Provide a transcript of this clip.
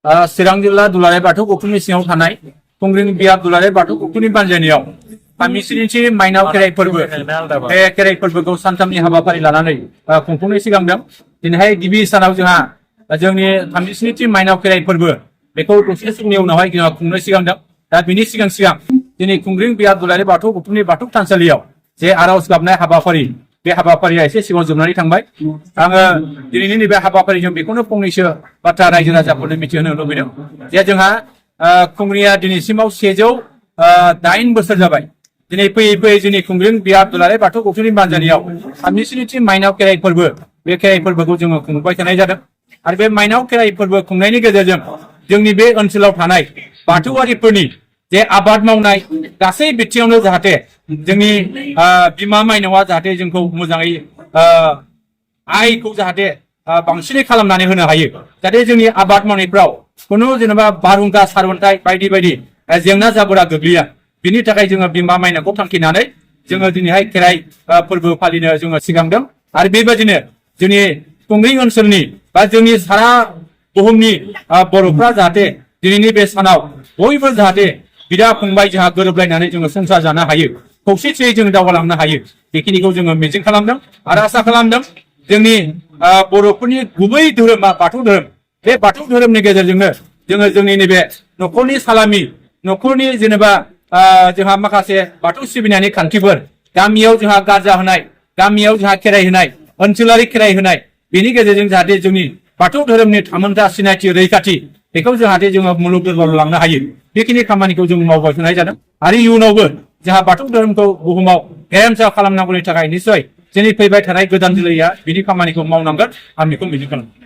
चिरां जिल्ला दुलाराय बाथौ गौथुमनि सिङाव थानाय खुंग्रिं बियाब दुलाराय बाथौ गौथुमनि बानजायनायाव थामहिनबा माइनाव खेराइ फोरबो बे खेराइ फोरबोखौ सानथामनि हाबाफारि लानानै खुंफुंनो सिगांदों। दिनैहाय गिबि सानाव जोंहा जोंनि थामहिनबा माइनाव खेराइ फोरबो बेखौ दसे समनि उनावहाय जोंहा खुंनो सिगांदों। दा बिनि सिगां दिनै खुंग्रिं बियाब दुलाराय बाथौ गौथुमनि बाथौ थानसालियाव जे आरज गाबनाय हाबाफारि बे हाबाफारिया एसे सिगाङाव जोबनानै थांबाय। आङो दिनैनि नैबे हाबाफारिजों बेखौनो फंनैसो बाथ्रा रायजो राजाफोरनो मिथिहोनो लुबैदों जे जोंहा खुंग्रिया दिनैसिमाव 108 बोसोर जाबाय। दिनै फैयै फैयै जोंनि खुंग्रिं बियाब दुलाराय बाथौ गौथुमनि बानजायनायाव थामहिनबा माइनाव खेराइ फोरबो बे खेराइ फोरबोखौ जोङो खुंबाय थानाय जादों। आरो बे माइनाव खेराइ फोरबो खुंनायनि गेजेरजों जोंनि बे ओनसोलाव थानाय बाथौआरिफोरनि जे आबाद मावनाय गासै बिथिङावनो जाहाथे जोंनि बिमा माइनावा जाहाथे जोंखौ मोजाङै आयखौ जाहाथे बांसिनै खालामनानै होनो हायो, जाहाथे जोंनि आबाद मावनायफ्राव खुनु जेनेबा बारहुंखा सारअन्थाइ बायदि बायदि जेंना जाबोरा गोग्लैया, बिनि थाखाय जोङो बिमा माइनावखौ थांखिनानै जोङो दिनैहाय खेराइ फोरबो फालिनो जोङो सिगांदों। आरो बेबायदिनो जोंनि खुंग्रिं ओनसोलनि बा जोंनि सारा बुहुमनि बर'फ्रा जाहाथे दिनैनि बे सानाव बयबो जाहाथे बिदा फंबाय जोंहा गोरोबलायनानै जोङो संसार जानो हायो, खौसेथियै जों दावगालांनो हायो, बेखिनिखौ जोङो मिजिं खालामदों। आरो आसा खालामदों जोंनि बर'फोरनि गुबै धोरोमा बाथौ धोरोम, बे बाथौ धोरोमनि गेजेरजोंनो जोङो जोंनि नैबे न'खरनि सालामि, न'खरनि जेनेबा जोंहा माखासे बाथौ सिबिनायनि खान्थिफोर, गामियाव जोंहा गारजा होनाय, गामियाव जोंहा खेराइ होनाय, ओनसोलारि खेराइ होनाय, बेनि गेजेरजों जाहाथे जोंनि बाथौ धोरोमनि थामोनथा सिनायथि रैखाथि बेखौ जाहाथे जोङो मुलुग दरबाराव लांनो हायो, बेखिनि खामानिखौ जों मावबाय थानाय जादों। आरो इयुनावबो जोंहा बाथौ धोरोमखौ बुहुमाव गेरेमसा खालामनांगौनि थाखाय निस्सय जोंनि फैबाय थानाय गोदान जोलैया बिनि खामानिखौ मावनांगोन, आं बेखौ मिजिं खालामो।